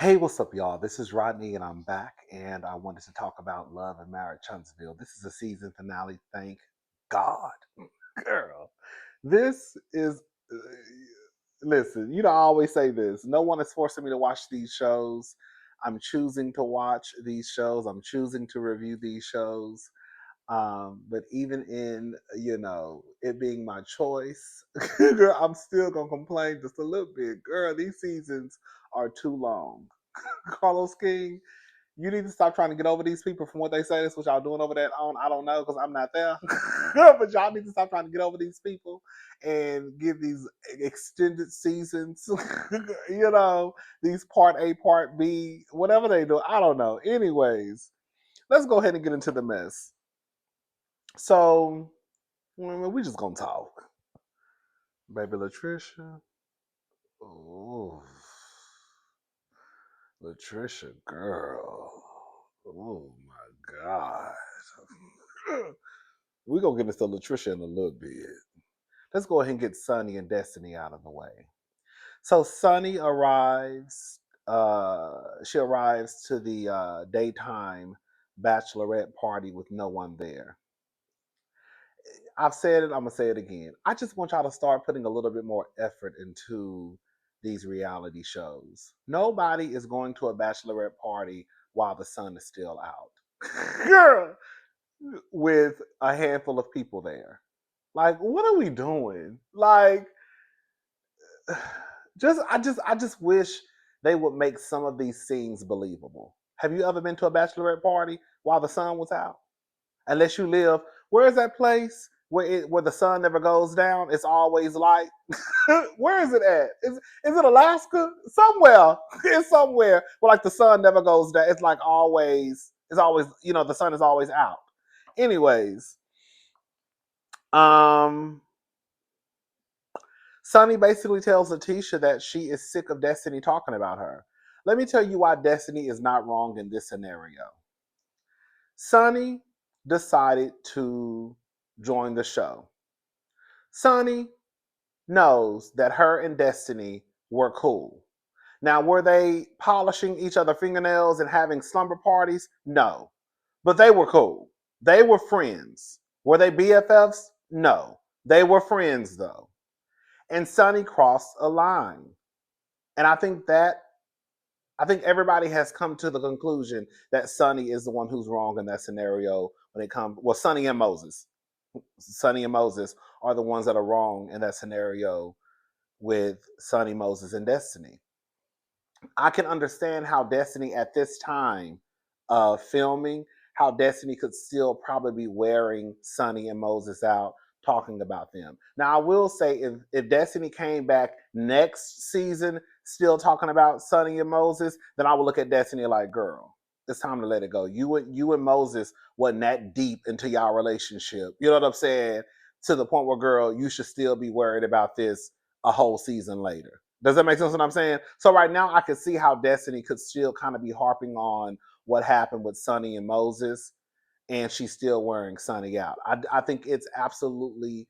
Hey, what's up, y'all? This is Rodney, and I'm back, and I wanted to talk about Love and Marriage Huntsville. This is a season finale. Thank God, girl. This is. Listen, I always say this. No one is forcing me to watch these shows. I'm choosing to watch these shows. I'm choosing to review these shows. But even in it being my choice, girl, I'm still gonna complain just a little bit. Girl, these seasons are too long. Carlos King, you need to stop trying to get over these people from what they say. That's what y'all doing over there on. I don't know because I'm not there. But y'all need to stop trying to get over these people and give these extended seasons, these part A, part B, whatever they do. I don't know. Anyways, let's go ahead and get into the mess. So, we just gonna talk. Baby Latricia. Oh, Latricia, girl. Oh my God. We're gonna get into Latricia in a little bit. Let's go ahead and get Sunny and Destiny out of the way. So Sunny arrives, she arrives to the daytime bachelorette party with no one there. I've said it, I'm gonna say it again. I just want y'all to start putting a little bit more effort into these reality shows. Nobody is going to a bachelorette party while the sun is still out. Girl, with a handful of people there. Like, what are we doing? Like, I just wish they would make some of these scenes believable. Have you ever been to a bachelorette party while the sun was out? Unless you live, where is that place where the sun never goes down? It's always light. Where is it at? Is it Alaska? Somewhere. It's somewhere where like the sun never goes down. It's like always. It's always the sun is always out. Anyways, um, Sunny basically tells Latisha that she is sick of Destiny talking about her. Let me tell you why Destiny is not wrong in this scenario. Sunny decided to join the show. Sunny knows that her and Destiny were cool. Now, were they polishing each other fingernails and having slumber parties? No. But they were cool. They were friends. Were they BFFs? No. They were friends though. And Sunny crossed a line. And I think everybody has come to the conclusion that Sunny is the one who's wrong in that scenario when it comes. Well, Sunny and Moses. Sunny and Moses are the ones that are wrong in that scenario with Sunny, Moses, and Destiny. I can understand how Destiny at this time of filming, how Destiny could still probably be wearing Sunny and Moses out, talking about them. Now, I will say if Destiny came back next season still talking about Sunny and Moses, then I would look at Destiny like, girl, it's time to let it go. You and Moses wasn't that deep into y'all relationship. You know what I'm saying? To the point where, girl, you should still be worried about this a whole season later. Does that make sense what I'm saying? So right now I could see how Destiny could still kind of be harping on what happened with Sunny and Moses, and she's still wearing Sunny out. I think it's absolutely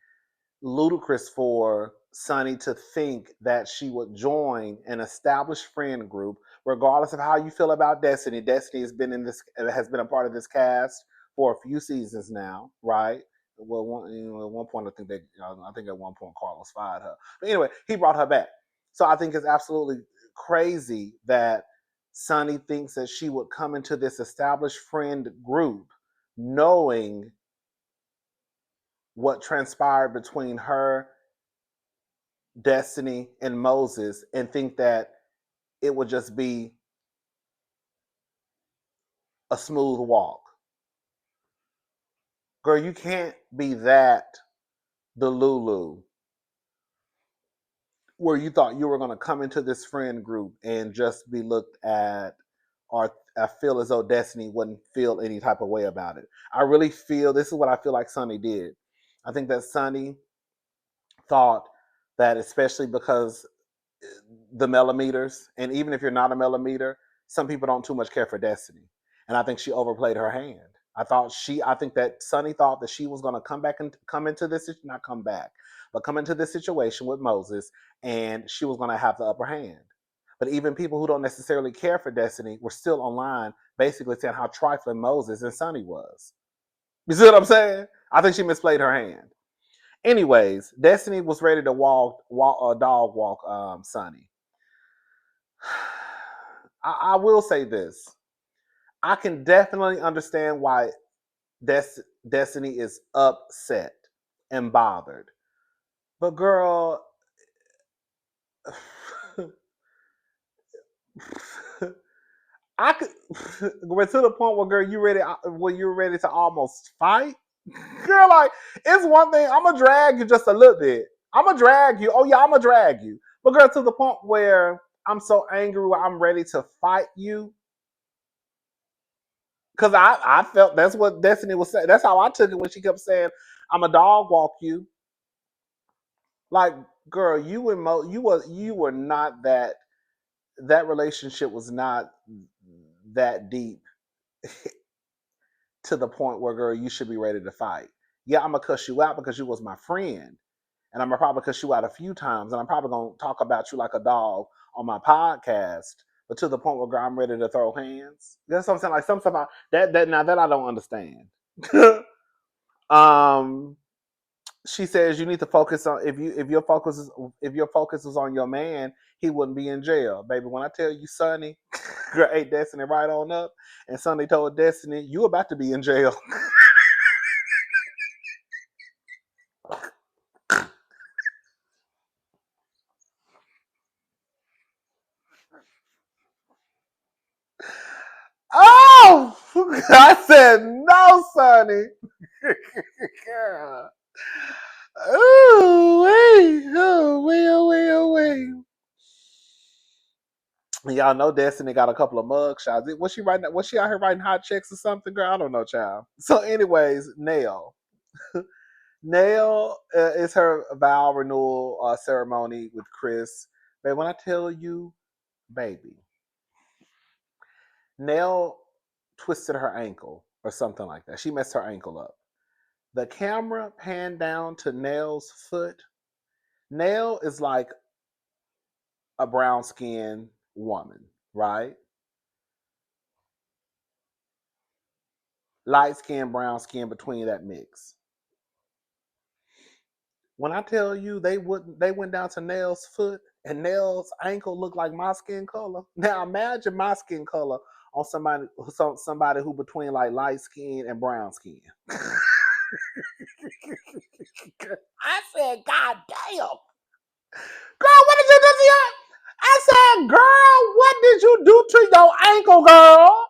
ludicrous for Sunny to think that she would join an established friend group, regardless of how you feel about Destiny. Destiny has been a part of this cast for a few seasons now, right? Well, at one point I think at one point Carlos fired her, but anyway, he brought her back. So I think it's absolutely crazy that Sunny thinks that she would come into this established friend group knowing what transpired between her, Destiny, and Moses and think that it would just be a smooth walk. Girl, you can't be that Delulu where you thought you were going to come into this friend group and just be looked at, or I feel as though Destiny wouldn't feel any type of way about it. I really feel this is what I feel like Sunny did. I think that Sunny thought that, especially because the millimeters, and even if you're not a millimeter, some people don't too much care for Destiny. And I think she overplayed her hand. I think that Sunny thought that she was going to come back and come into this, not come back, but come into this situation with Moses, and she was going to have the upper hand. But even people who don't necessarily care for Destiny were still online, basically saying how trifling Moses and Sonny was. You see what I'm saying? I think she misplayed her hand. Anyways, Destiny was ready to dog walk Sonny. I will say this. I can definitely understand why Destiny is upset and bothered. But girl, I could we're to the point where girl, you're ready to almost fight. Girl, like it's one thing. I'm gonna drag you just a little bit. I'm gonna drag you. Oh yeah, I'm gonna drag you. But girl, to the point where I'm so angry where I'm ready to fight you. Cause I felt that's what Destiny was saying. That's how I took it when she kept saying, "I'm a dog walk you." Like, girl, you were not that. That relationship was not that deep to the point where, girl, you should be ready to fight. Yeah, I'm gonna cuss you out because you was my friend, and I'm gonna probably cuss you out a few times, and I'm probably gonna talk about you like a dog on my podcast. But to the point where, girl, I'm ready to throw hands. That's what I'm saying. Like some stuff that now that I don't understand. um, she says you need to focus on if your focus is on your man, he wouldn't be in jail, baby. When I tell you, Sonny, girl ate Destiny right on up, and Sonny told Destiny, "You about to be in jail." Oh, I said no, Sonny. Girl. Oh wait, oh wait, oh wait, oh wait. Y'all know Destiny got a couple of mug shots. Was she writing? Was she out here writing hot checks or something, girl? I don't know, child. So, anyways, Nail is her vow renewal ceremony with Chris. But when I tell you, baby, Nail twisted her ankle or something like that. She messed her ankle up. The camera panned down to Nail's foot. Nail is like a brown skinned woman, right? Light skin, brown skin between that mix. When I tell you they went down to Nail's foot and Nail's ankle looked like my skin color. Now imagine my skin color on somebody who between like light skin and brown skin. I said, God damn. Girl, what did you do to your I said, girl, what did you do to your ankle, girl?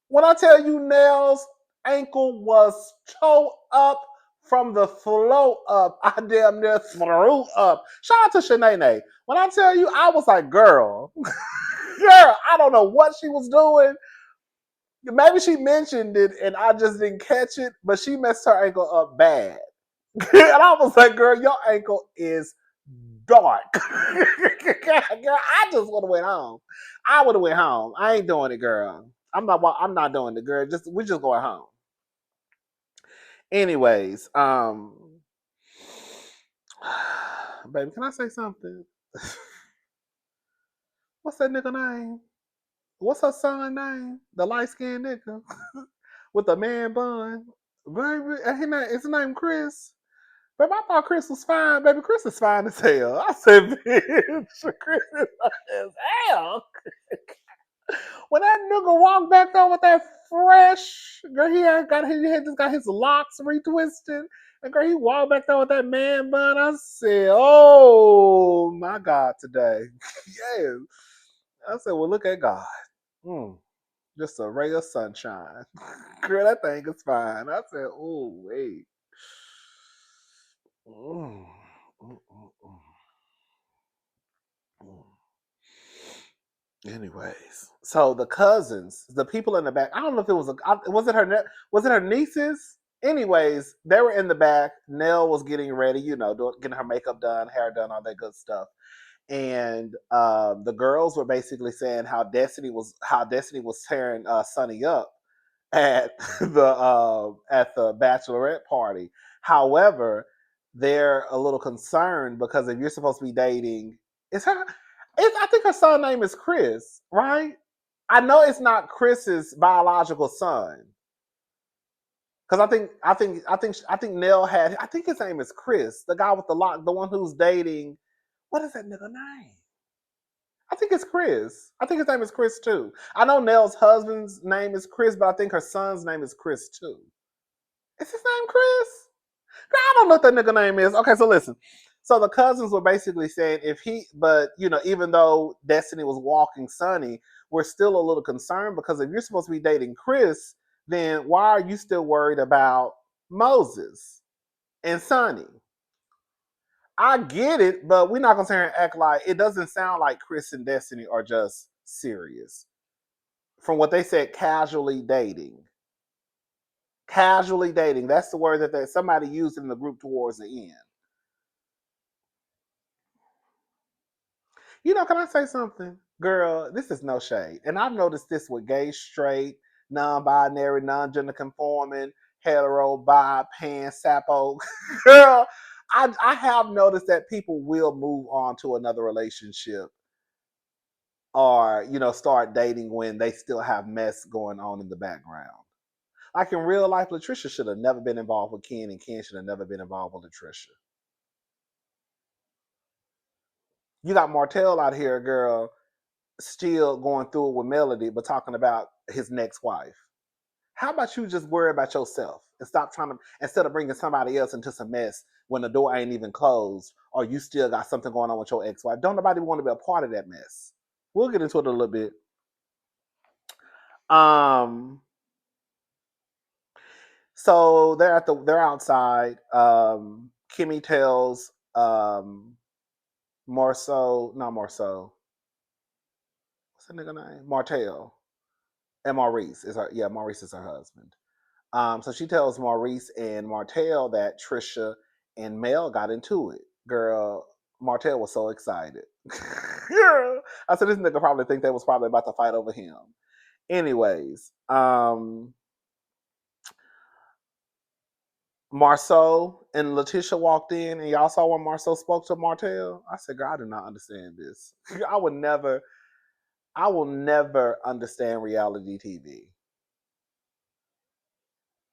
When I tell you Nell's ankle was toe up from the flow up, I damn near threw up. Shout out to Shanae. When I tell you, I was like, girl, girl, I don't know what she was doing. Maybe she mentioned it and I just didn't catch it, but she messed her ankle up bad. And I was like, girl, your ankle is dark. Girl, I just would have went home. I would have went home. I ain't doing it, girl. I'm not doing it, girl. We just going home. Anyways, baby, can I say something? What's that nigga name? What's her son name? The light skinned nigga with the man bun. Baby, his name Chris. Baby, I thought Chris was fine. Baby, Chris is fine as hell. I said, bitch, Chris is fine as hell. When that nigga walked back there with that fresh, girl, he had just got his locks retwisted. And girl, he walked back there with that man bun. I said, oh my God, today. Yes. I said, well, look at God. Mm, just a ray of sunshine. Girl, that thing is fine. I said, oh, wait. Mm, mm, mm, mm. Anyways, so the cousins, the people in the back. I don't know if it was it her nieces. Anyways, they were in the back. Nell was getting ready, getting her makeup done, hair done, all that good stuff. And the girls were basically saying how Destiny was tearing Sunny up at the bachelorette party. However, they're a little concerned because if you're supposed to be dating, is her I think her son name is Chris, right? I know it's not Chris's biological son. Because I think Nell had. I think his name is Chris, the guy with the lock, the one who's dating. What is that nigga name? I think it's Chris. I think his name is Chris too. I know Nell's husband's name is Chris, but I think her son's name is Chris too. Is his name Chris? Girl, I don't know what that nigga name is. Okay, so listen. So the cousins were basically saying but even though Destiny was walking Sonny, we're still a little concerned because if you're supposed to be dating Chris, then why are you still worried about Moses and Sonny? I get it, but we're not gonna sit here and act like it doesn't sound like Chris and Destiny are just serious. From what they said, casually dating. Casually dating. That's the word that somebody used in the group towards the end. Can I say something? Girl, this is no shade. And I've noticed this with gay, straight, non binary, non gender conforming, hetero, bi, pan, sapo. Girl, I have noticed that people will move on to another relationship or, start dating when they still have mess going on in the background. Like in real life, Latricia should have never been involved with Ken, and Ken should have never been involved with Latricia. You got Martel out here, girl, still going through it with Melody, but talking about his next wife. How about you just worry about yourself and stop trying to, instead of bringing somebody else into some mess when the door ain't even closed or you still got something going on with your ex-wife? Don't nobody want to be a part of that mess. We'll get into it a little bit. Um, so they're outside. Kimmy tells Marceau, not Marceau. What's that nigga name? Martel. And Maurice is her. Yeah, Maurice is her husband. So she tells Maurice and Martel that Trisha and Mel got into it. Girl, Martel was so excited. Girl, I said this nigga probably think they was probably about to fight over him. Anyways, Marceau and Letitia walked in, and y'all saw when Marceau spoke to Martel. I said, "Girl, I do not understand this. I will never understand reality TV.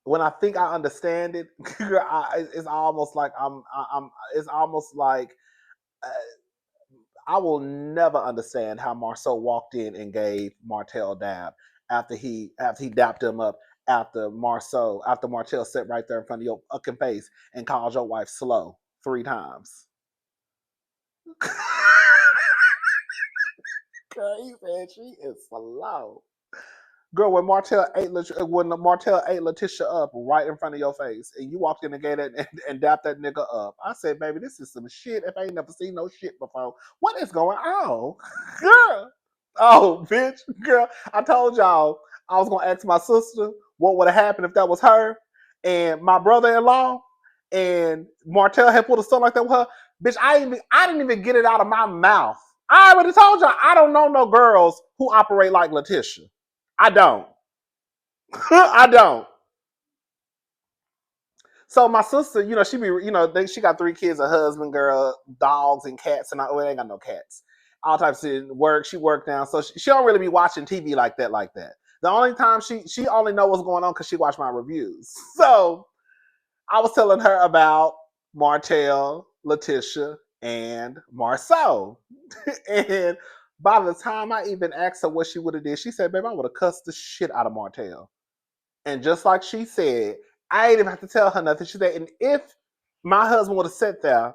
When I think I understand it, it's almost like It's almost like uh, I will never understand how Marceau walked in and gave Martel a dab after he dapped him up after Martel sat right there in front of your fucking face and called your wife slow 3 times. Girl, he said she is slow. Girl, when Martel ate Letitia up right in front of your face, and you walked in the gate and dapped that nigga up, I said, "Baby, this is some shit. If I ain't never seen no shit before, what is going on, girl? Oh, bitch, girl, I told y'all I was gonna ask my sister what would have happened if that was her and my brother-in-law, and Martel had pulled a stuff like that with her. Bitch, I didn't even get it out of my mouth. I already told y'all I don't know no girls who operate like Letitia. I don't. I don't. So my sister, she be, she got 3 kids, a husband, girl, dogs, and cats, and well, I ain't got no cats. All types of work. She worked now, so she don't really be watching TV like that, like that. The only time she only know what's going on because she watched my reviews. So I was telling her about Martel, Letitia, and Marceau, and by the time I even asked her what she would have did, she said, "Babe, I would have cussed the shit out of Martel." And just like she said, I ain't even have to tell her nothing. She said, and if my husband would have sat there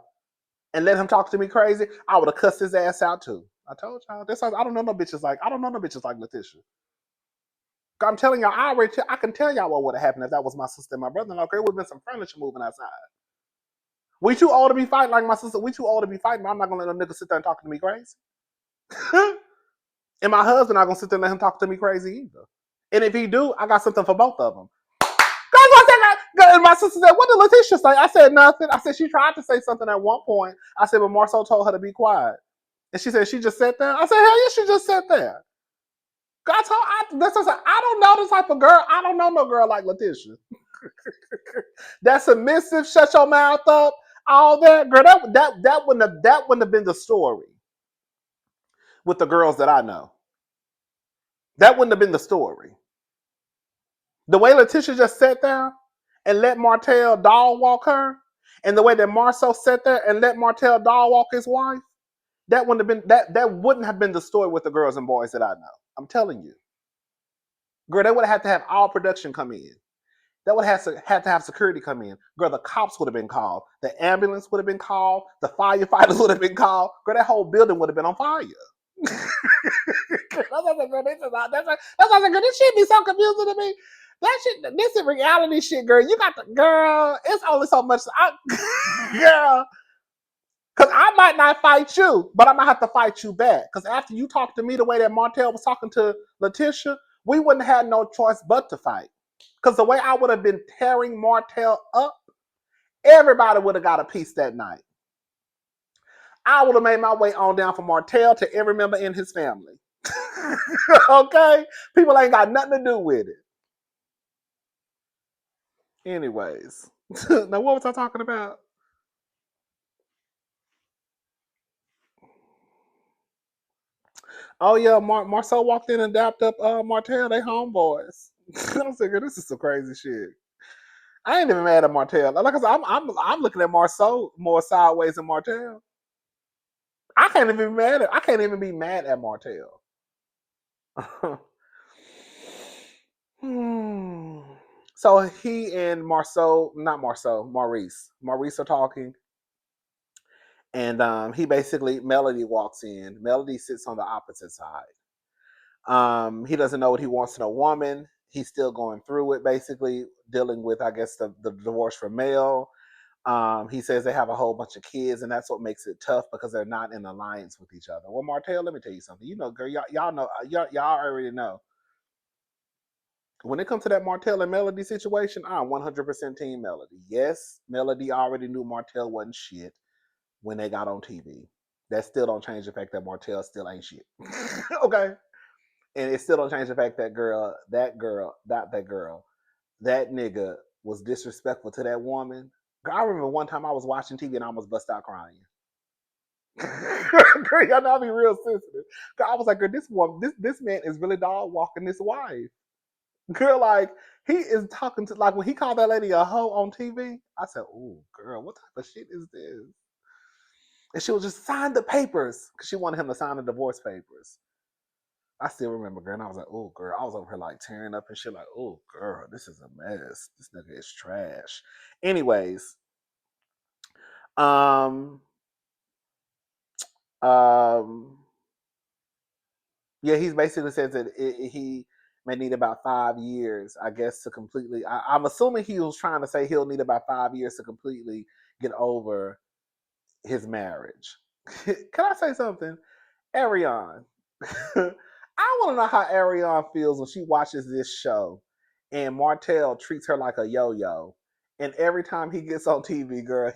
and let him talk to me crazy, I would have cussed his ass out too. I told y'all. That's why I don't know no bitches like Letitia. I'm telling y'all, I can tell y'all what would have happened if that was my sister and my brother-in-law. There would have been some furniture moving outside. We too old to be fighting like my sister. We too old to be fighting. But I'm not gonna let no nigga sit there and talk to me crazy. And my husband not gonna sit there and let him talk to me crazy either. And if he do, I got something for both of them. And my sister said, "What did Letitia say?" I said, "Nothing." I said, "She tried to say something at one point." I said, "But Marceau told her to be quiet." And she said, "She just sat there." I said, "Hell yeah, she just sat there." That's what I said. I don't know the type of girl. I don't know no girl like Letitia. That's submissive, shut your mouth up, all that. Girl, that wouldn't have been the story. with the girls that I know. That wouldn't have been the story. The way Latricia just sat there and let Martel dog walk her, and the way that Marceau sat there and let Martel dog walk his wife, that wouldn't have been that wouldn't have been the story with the girls and boys that I know. I'm telling you. Girl, they would have had to have all production come in. That would have had to have security come in. Girl, the cops would have been called. The ambulance would have been called. The firefighters would have been called. Girl, that whole building would have been on fire. That's why I said, girl, this shit be so confusing to me. That shit, this is reality shit, girl. You got the girl. It's only so much. Girl, because I might not fight you, but I might have to fight you back. Because after you talked to me the way that Martel was talking to Latricia, we wouldn't have had no choice but to fight. Because the way I would have been tearing Martel up, everybody would have got a piece that night. I would have made my way on down from Martel to every member in his family. Okay? People ain't got nothing to do with it. Anyways. Now, what was I talking about? Oh, yeah, Marceau walked in and dapped up Martel. They homeboys. I'm thinking, this is some crazy shit. I ain't even mad at Martel. Like I said, I'm looking at Marceau more sideways than Martel. I can't even be mad at. I can't even be mad at Martel. So he and Marceau, not Marceau, Maurice are talking, and he basically Melody walks in. Melody sits on the opposite side. He doesn't know what he wants in a woman. He's still going through it, basically dealing with, I guess, the divorce from Mel. He says they have a whole bunch of kids, and that's what makes it tough because they're not in alliance with each other. Well, Martel, let me tell you something. You know, girl, y'all know, y'all already know. When it comes to that Martel and Melody situation, I'm 100% team Melody. Yes, Melody already knew Martel wasn't shit when they got on TV. That still don't change the fact that Martel still ain't shit. Okay? And it still don't change the fact that that nigga was disrespectful to that woman. I remember one time I was watching TV and I almost bust out crying. Girl, y'all know I be real sensitive. I was like, girl, this woman, this man is really dog walking this wife. Girl, like he is talking to like when he called that lady a hoe on TV. I said, "Oh, girl, what type of shit is this?" And she was just sign the papers because she wanted him to sign the divorce papers. I still remember, girl, and I was like, "Oh, girl," I was over here like tearing up and shit, like, "Oh, girl, this is a mess. This nigga is trash." Anyways, um, um, yeah, he's basically says that he may need about 5 years, I guess, to completely. I'm assuming he was trying to say he'll need about 5 years to completely get over his marriage. Can I say something? Ariane. I want to know how Ariane feels when she watches this show and Martel treats her like a yo-yo. And every time he gets on TV, girl,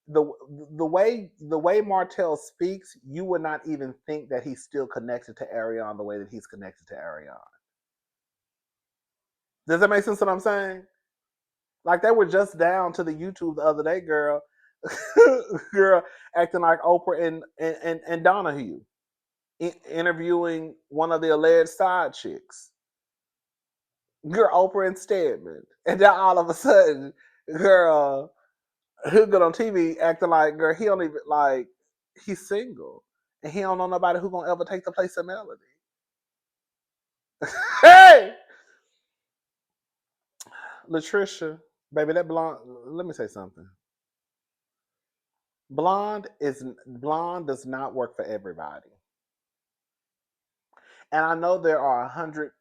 the the way Martel speaks, you would not even think that he's still connected to Ariane the way that he's connected to Ariane. Does that make sense what I'm saying? Like they were just down to the YouTube the other day, girl. Girl acting like Oprah and Donahue interviewing one of the alleged side chicks. Girl, Oprah and Stedman. And then all of a sudden, girl, he'll get on TV acting like, girl, he don't even, like, he's single. And he don't know nobody who gonna ever take the place of Melody. Hey! Latricia, baby, that blonde, let me say something. Blonde does not work for everybody. And I know there are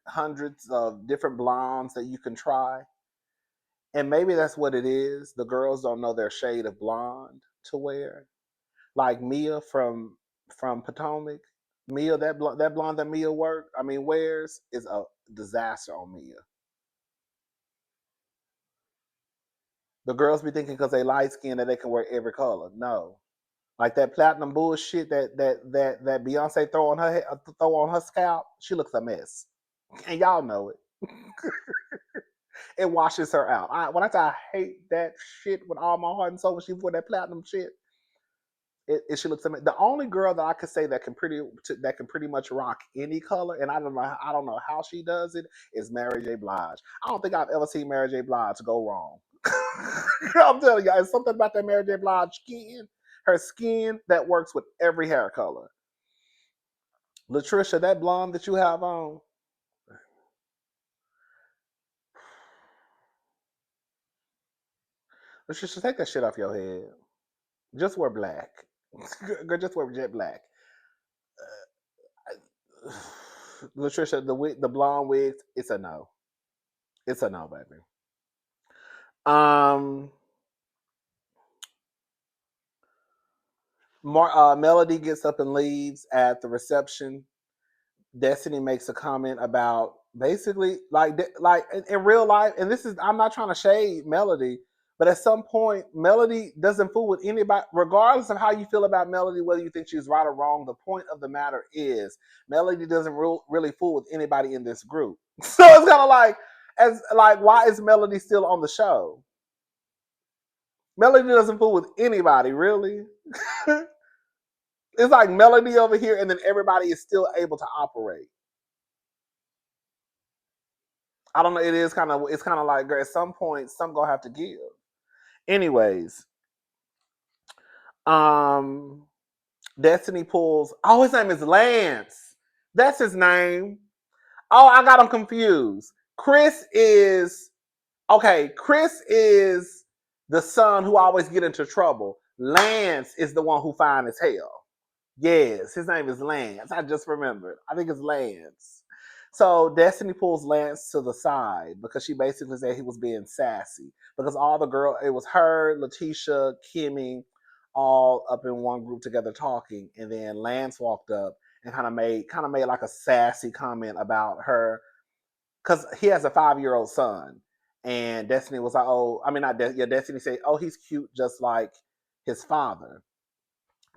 hundreds of different blondes that you can try. And maybe that's what it is. The girls don't know their shade of blonde to wear. Like Mia from Potomac. Mia, that blonde that Mia wears is a disaster on Mia. The girls be thinking because they light skin that they can wear every color. No. Like that platinum bullshit that Beyonce throw on her scalp, she looks a mess. And y'all know it. It washes her out. When I say I hate that shit with all my heart and soul when she wore that platinum shit, She looks amazing. The only girl that I could say that can pretty much rock any color, and I don't know how she does it, is Mary J. Blige. I don't think I've ever seen Mary J. Blige go wrong. I'm telling you, it's something about that Mary J. Blige skin, her skin that works with every hair color. Latricia, that blonde that you have on, Latricia, take that shit off your head. Just wear black. Girl, just wear jet black. Latricia, the blonde wigs, it's a no. It's a no, baby. Um, Melody gets up and leaves at the reception. Destiny makes a comment about basically like in real life, and this is I'm not trying to shade Melody, but at some point, Melody doesn't fool with anybody, regardless of how you feel about Melody, whether you think she's right or wrong. The point of the matter is, Melody doesn't really fool with anybody in this group. So it's kind of like, as like, why is Melody still on the show? Melody doesn't fool with anybody, really. It's like Melody over here, and then everybody is still able to operate. I don't know. It's kind of like at some point, some gonna have to give. Anyways, um, Destiny pulls. Oh, his name is Lance. That's his name. Oh, I got him confused. Chris is okay. Chris is the son who always get into trouble. Lance is the one who fine as hell. Yes, his name is Lance. I just remembered. I think it's Lance. So Destiny pulls Lance to the side because she basically said he was being sassy. Because all the girl, it was her, Latricia, Kimmy, all up in one group together talking, and then Lance walked up and kind of made like a sassy comment about her because he has a 5-year-old son, and Destiny was like, "Oh, I mean, not yeah." Destiny said, "Oh, he's cute, just like his father."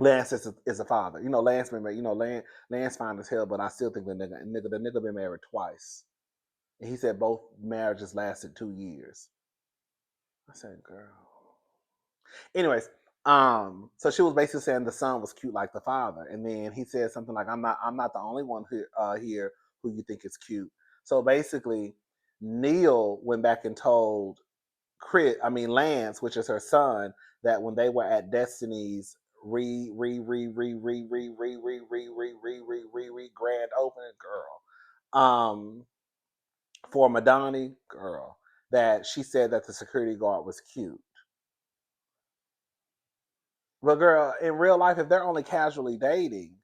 Lance is a father. You know, Lance been married. You know, Lance fine as hell, but I still think the nigga been married twice. And he said both marriages lasted 2 years. I said, girl. Anyways, so she was basically saying the son was cute like the father, and then he said something like, I'm not the only one here who you think is cute." So basically, Neil went back and told Lance, which is her son, that when they were at Destiny's grand opening, girl, for Madani, girl, that she said that the security guard was cute. But girl, in real life, if they're only casually dating,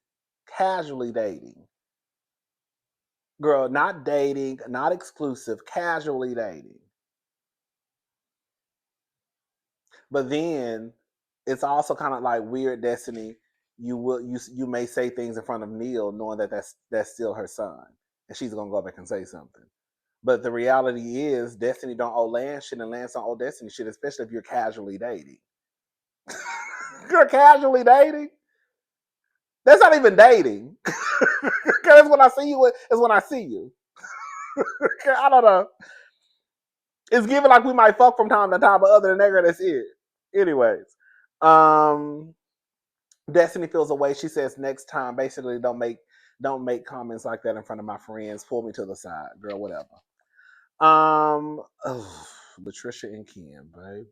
girl, not dating, not exclusive, casually dating. But then it's also kind of like weird, Destiny. You may say things in front of Neil, knowing that that's still her son, and she's gonna go back and say something. But the reality is, Destiny don't owe Lance shit, and Lance don't owe Destiny shit, especially if you're casually dating. You're casually dating. That's not even dating. That's when I see you. Is when I see you. I don't know. It's given like we might fuck from time to time, but other than that, that's it. Anyways, um, Destiny feels away. She says next time, basically, don't make comments like that in front of my friends. Pull me to the side, girl. Whatever. Oh, Latricia and Ken, baby.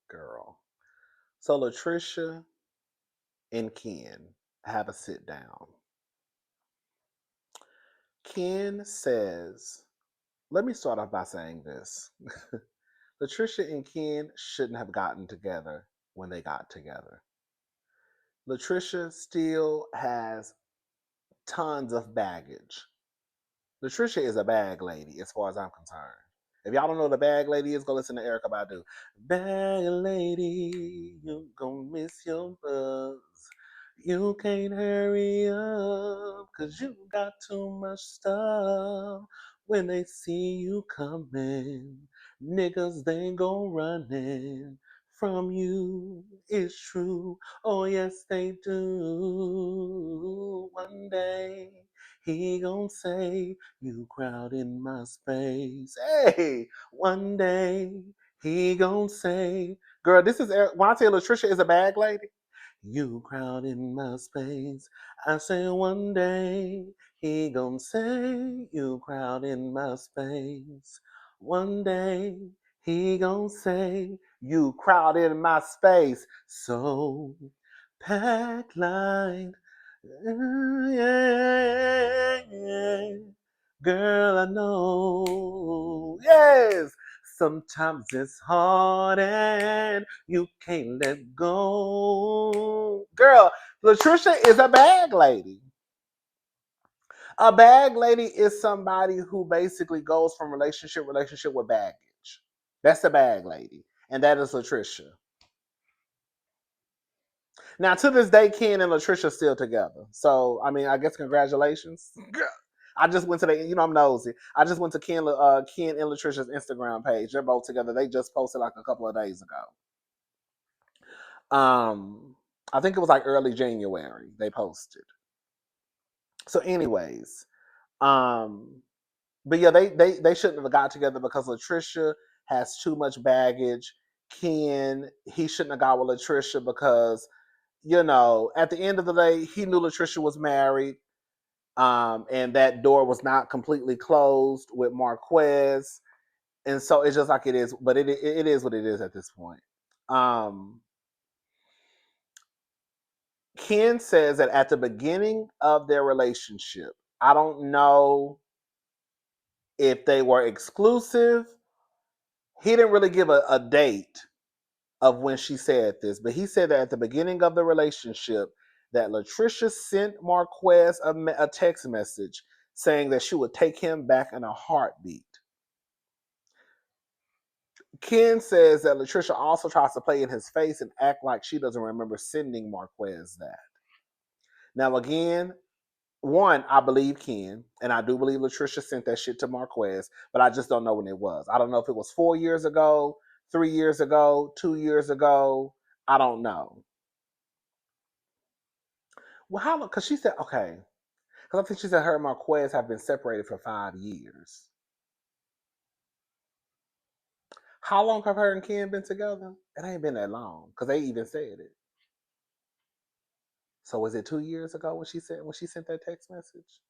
Girl. So Latricia and Ken have a sit down. Ken says, let me start off by saying this. Latricia and Ken shouldn't have gotten together when they got together. Latricia still has tons of baggage. Latricia is a bag lady, as far as I'm concerned. If y'all don't know what a bag lady is, go listen to Erica Badu. Bag lady, you gon' miss your buzz. You can't hurry up, cause you got too much stuff. When they see you coming, niggas they go running from you. It's true. Oh yes they do. One day he gon' say you crowding my space. Hey, one day he gon' say, girl, this is when I tell Latricia is a bag lady. You crowding my space. I say one day he gon' say you crowding my space. One day he gon' say you crowding my space. So pack line, yeah, yeah. Girl, I know. Yes. Sometimes it's hard and you can't let go. Girl, Latricia is a bag lady. A bag lady is somebody who basically goes from relationship with baggage. That's a bag lady. And that is Latricia. Now, to this day, Ken and Latricia still together. So, I mean, I guess congratulations. I just went to I'm nosy. I just went to Ken and Latricia's Instagram page. They're both together. They just posted like a couple of days ago. I think it was like early January they posted. So, anyways, but yeah, they shouldn't have got together because Latricia has too much baggage. Ken, he shouldn't have got with Latricia because, at the end of the day, he knew Latricia was married. And that door was not completely closed with Marquez. And so it's just like it is, but it is what it is at this point. Ken says that at the beginning of their relationship, I don't know if they were exclusive. He didn't really give a date of when she said this, but he said that at the beginning of the relationship, that Latricia sent Marquez a text message saying that she would take him back in a heartbeat. Ken says that Latricia also tries to play in his face and act like she doesn't remember sending Marquez that. Now, again, one, I believe Ken, and I do believe Latricia sent that shit to Marquez, but I just don't know when it was. I don't know if it was 4 years ago, 3 years ago, 2 years ago. I don't know. Well, how long? Because she said, okay, because I think she said her and Marquez have been separated for 5 years. How long have her and Ken been together? It ain't been that long, because they even said it. So was it 2 years ago when she sent that text message?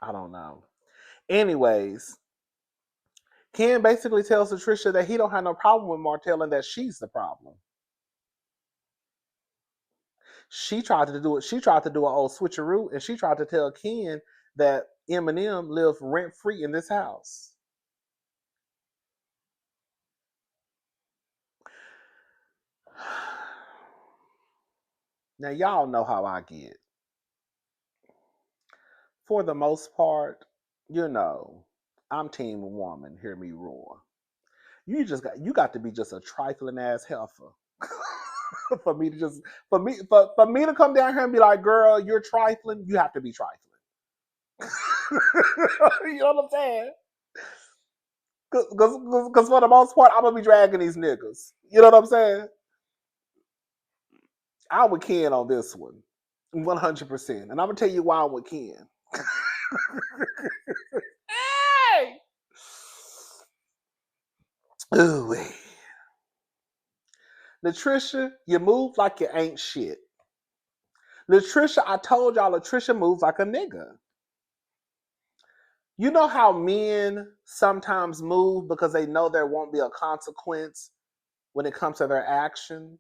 I don't know. Anyways, Ken basically tells Latricia that he don't have no problem with Martel and that she's the problem. She tried to do it. She tried to do an old switcheroo, and she tried to tell Ken that Eminem lived rent free in this house. Now y'all know how I get. For the most part, I'm team woman. Hear me roar. You got to be just a trifling ass heifer for me to just for me to come down here and be like, girl, you're trifling. You have to be trifling. You know what I'm saying? Because for the most part, I'm gonna be dragging these niggas. You know what I'm saying? I'm with Ken on this one, 100%, and I'm gonna tell you why I'm with Ken. Hey! Ooh, Latricia, you move like you ain't shit. Latricia, I told y'all, Latricia moves like a nigga. You know how men sometimes move because they know there won't be a consequence when it comes to their action?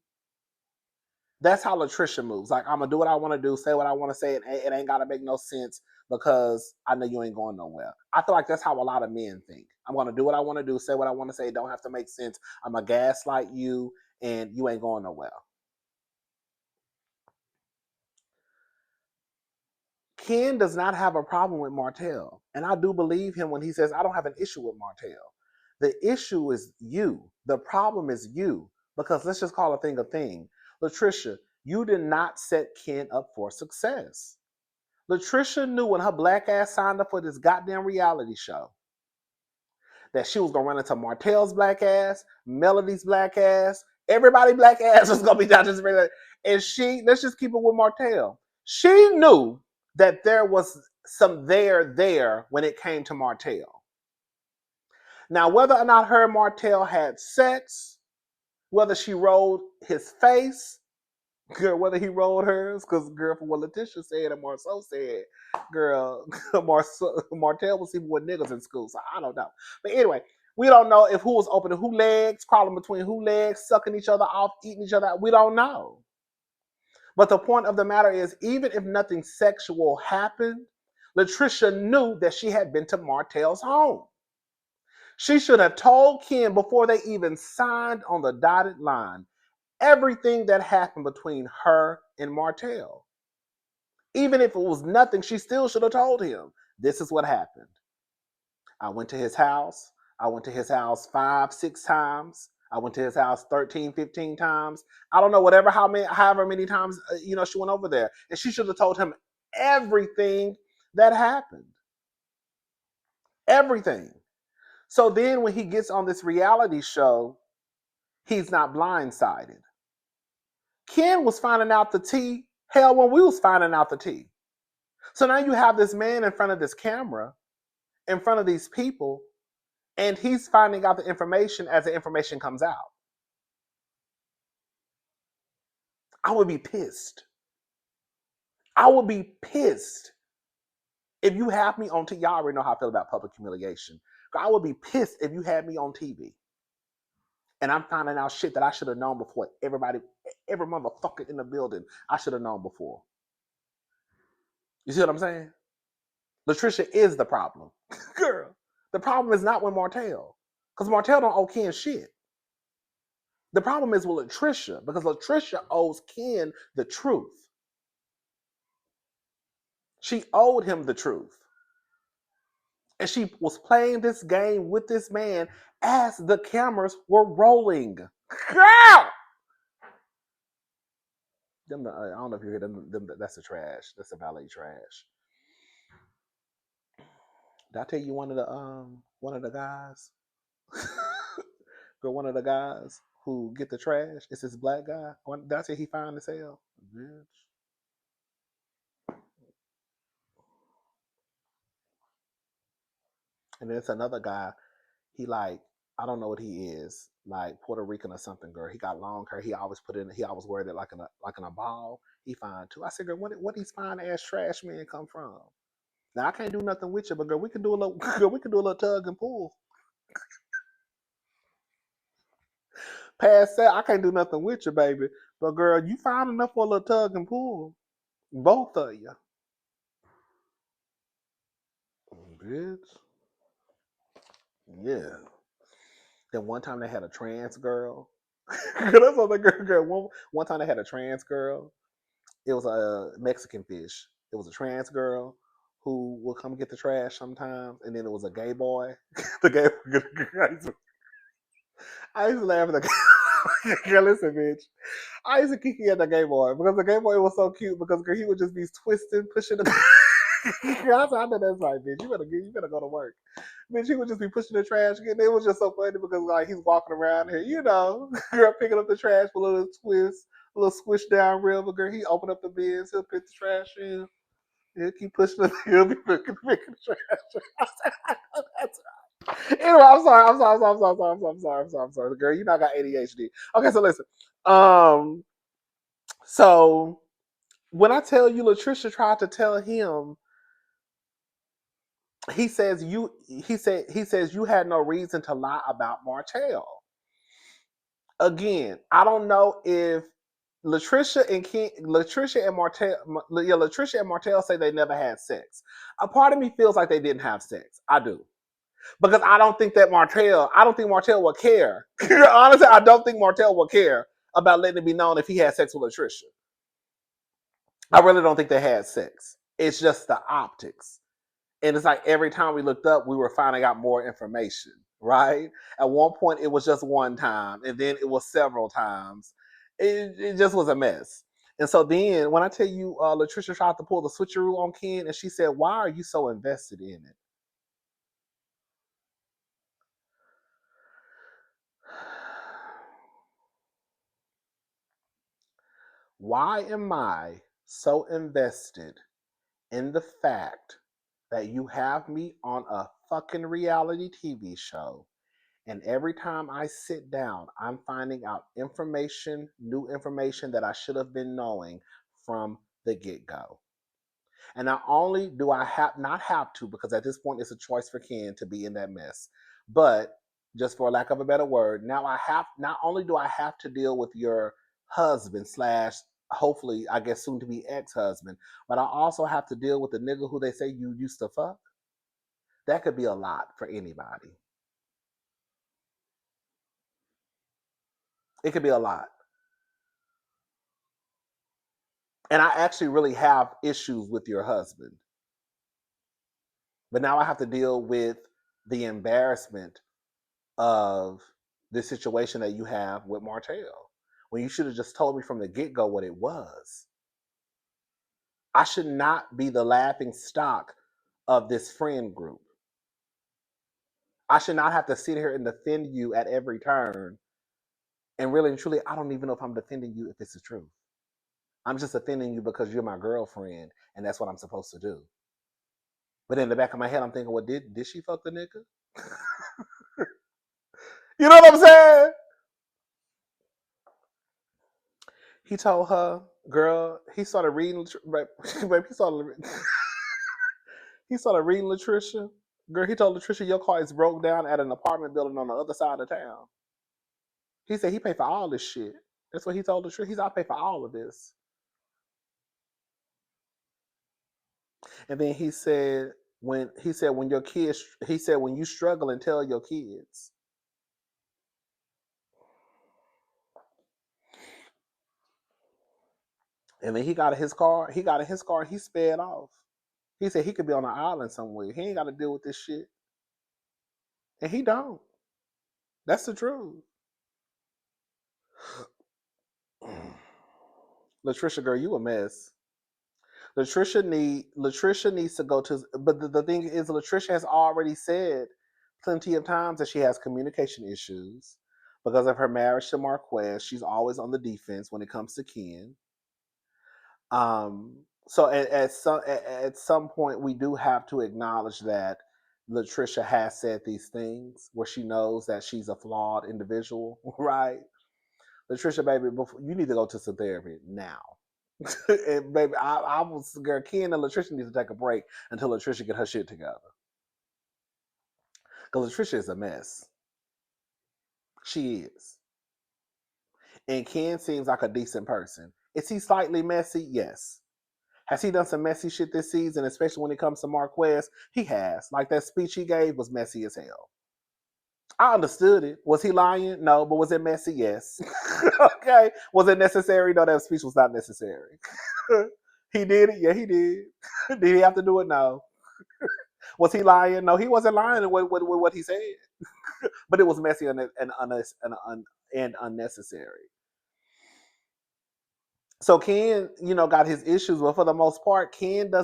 That's how Latricia moves. Like, I'm gonna do what I want to do, say what I want to say. It ain't gotta make no sense because I know you ain't going nowhere. I feel like that's how a lot of men think. I'm gonna do what I want to do, say what I want to say. It don't have to make sense. I'm gonna gaslight you, and you ain't going nowhere. Ken does not have a problem with Martel, and I do believe him when he says I don't have an issue with Martel. The issue is you. The problem is you. Because let's just call a thing a thing. Latricia, you did not set Ken up for success. Latricia knew when her black ass signed up for this goddamn reality show that she was gonna run into Martel's black ass, Melody's black ass, everybody black ass was gonna be down this regular. And she, let's just keep it with Martel. She knew that there was some there when it came to Martel. Now, whether or not her and Martel had sex, whether she rolled his face, girl, whether he rolled hers, because girl, from what Latricia said and Marceau said, girl, Martel was sleeping with niggas in school, so I don't know. But anyway, we don't know if who was opening who legs, crawling between who legs, sucking each other off, eating each other out. We don't know. But the point of the matter is, even if nothing sexual happened, Latricia knew that she had been to Martel's home. She should have told Ken before they even signed on the dotted line everything that happened between her and Martel. Even if it was nothing, she still should have told him, this is what happened. I went to his house. I went to his house 5, 6 times. I went to his house 13, 15 times. I don't know, however many times, she went over there. And she should have told him everything that happened. Everything. So then when he gets on this reality show, he's not blindsided. Ken was finding out the tea, hell, when we was finding out the tea. So now you have this man in front of this camera, in front of these people, and he's finding out the information as the information comes out. I would be pissed. I would be pissed if you have me on TV. Y'all already know how I feel about public humiliation. I would be pissed if you had me on TV and I'm finding out shit that I should have known before. Every motherfucker in the building, I should have known before. You see what I'm saying? Latricia is the problem. Girl, the problem is not with Martel. Because Martel don't owe Ken shit. The problem is with Latricia, because Latricia owes Ken the truth. She owed him the truth. And she was playing this game with this man as the cameras were rolling. Girl! I don't know if you hear them. That's the trash. That's the Valet trash. Did I tell you one of the guys? One of the guys who get the trash, it's this black guy. Did I say he fine as hell? Bitch. And then it's another guy. He like, I don't know what he is, like Puerto Rican or something. Girl, he got long hair. He always wear it like in a ball. He fine too. I said, girl, what these fine ass trash men come from? Now I can't do nothing with you, but girl, we can do a little. Girl, we can do a little tug and pull. Past that, I can't do nothing with you, baby. But girl, you fine enough for a little tug and pull. Both of you. Bitch. Yeah. Then one time they had a trans girl. That's what the girl. One time they had a trans girl. It was a Mexican fish. It was a trans girl who would come get the trash sometimes, and then it was a gay boy. The gay. I used to laugh at the girl. Listen, bitch. I used to kick at the gay boy because the gay boy was so cute because he would just be twisting, pushing the. I said, I know that's right, bitch. You better go to work. Bitch, he would just be pushing the trash. And it was just so funny because like he's walking around here, girl picking up the trash with a little twist, a little squish down real, but girl, he open up the bins, he'll pick the trash in. He'll keep pushing it, he'll be picking the trash. I said, I know that's right. Anyway, I'm sorry. Girl, you know I got ADHD. Okay, so listen. So when I tell you Latricia tried to tell him, he says you had no reason to lie about Martel. Again, I don't know if Latricia and Martel say they never had sex. A part of me feels like they didn't have sex. I do. Because I don't think Martel would care. Honestly, I don't think Martel would care about letting it be known if he had sex with Latricia. I really don't think they had sex. It's just the optics. And it's like every time we looked up, we were finding out more information, right? At one point, it was just one time, and then it was several times. It just was a mess. And so then, when I tell you, Latricia tried to pull the switcheroo on Ken, and she said, "Why are you so invested in it?" Why am I so invested in the fact that you have me on a fucking reality TV show? And every time I sit down, I'm finding out information, new information that I should have been knowing from the get go. And not only do I have not have to, because at this point it's a choice for Ken to be in that mess, but just for lack of a better word, now I have not only do I have to deal with your husband slash hopefully I guess soon to be ex-husband, but I also have to deal with the nigga who they say you used to fuck. That could be a lot for anybody. It could be a lot. And I actually really have issues with your husband. But now I have to deal with the embarrassment of the situation that you have with Martel. When you should have just told me from the get go what it was. I should not be the laughing stock of this friend group. I should not have to sit here and defend you at every turn. And really and truly, I don't even know if I'm defending you if it's the truth. I'm just defending you because you're my girlfriend and that's what I'm supposed to do. But in the back of my head, I'm thinking, well, did she fuck the nigga? You know what I'm saying? He told her, girl, he started reading, babe, he started reading Latricia. Girl, he told Latricia, your car is broke down at an apartment building on the other side of town. He said he paid for all this shit. That's what he told Latricia. He said, I pay for all of this. And then when your kids, he said, when you struggle and tell your kids. And then he got in his car, and he sped off. He said he could be on an island somewhere. He ain't got to deal with this shit. And he don't. That's the truth. Latricia, girl, you a mess. Latricia needs to go to, but the thing is, Latricia has already said plenty of times that she has communication issues because of her marriage to Marquez. She's always on the defense when it comes to Ken. So at some point, we do have to acknowledge that Latricia has said these things where she knows that she's a flawed individual, right? Latricia, baby, you need to go to some therapy now. And baby, I was girl, Ken and Latricia need to take a break until Latricia get her shit together. Because Latricia is a mess. She is. And Ken seems like a decent person. Is he slightly messy? Yes. Has he done some messy shit this season, especially when it comes to Marquez? He has. Like that speech he gave was messy as hell. I understood it. Was he lying? No. But was it messy? Yes. Okay. Was it necessary? No, that speech was not necessary. He did it? Yeah, he did. Did he have to do it? No. Was he lying? No, he wasn't lying with what he said. But it was messy and unnecessary. So Ken, got his issues, but for the most part, Ken, I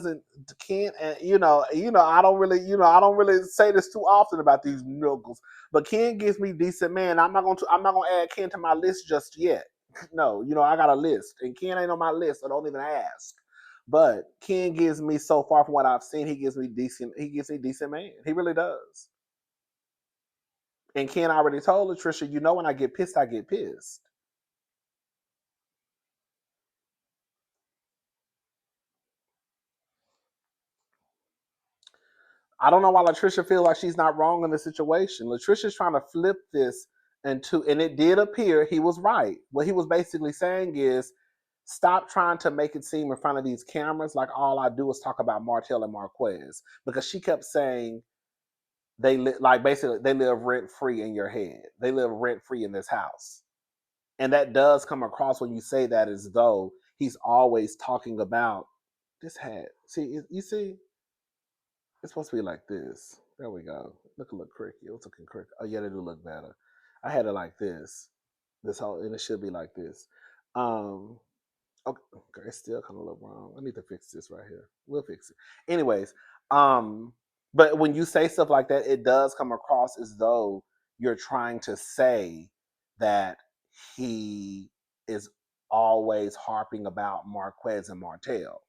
don't really say this too often about these miracles, but Ken gives me decent man. I'm not gonna add Ken to my list just yet. No, I got a list, and Ken ain't on my list, so don't even ask. But Ken gives me so far from what I've seen, he gives me decent. He gives me decent man. He really does. And Ken already told Latricia, when I get pissed, I get pissed. I don't know why Latricia feels like she's not wrong in the situation. Latricia's trying to flip this and it did appear he was right. What he was basically saying is, stop trying to make it seem in front of these cameras like all I do is talk about Martel and Marquez, because she kept saying basically they live rent free in your head. They live rent free in this house, and that does come across when you say that as though he's always talking about this hat. See, you see, it's supposed to be like this. There we go. Look a little cricky. It's looking cricky. Oh yeah, they do look better. I had it like this. This whole and it should be like this. Um okay, it's still kind of look wrong. I need to fix this right here. We'll fix it. Anyways, but when you say stuff like that, it does come across as though you're trying to say that he is always harping about Marquez and Martel.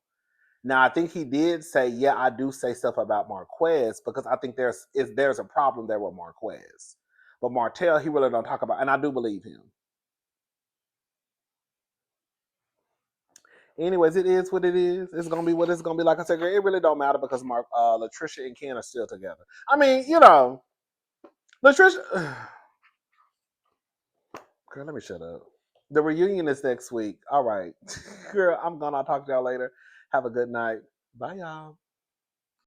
Now, I think he did say, yeah, I do say stuff about Marquez because I think there's a problem there with Marquez. But Martel, he really don't talk about, and I do believe him. Anyways, it is what it is. It's gonna be what it's gonna be. Like I said, girl, it really don't matter because Latricia and Ken are still together. I mean, Latricia. Girl, let me shut up. The reunion is next week. All right, girl, I'm gonna talk to y'all later. Have a good night. Bye, y'all.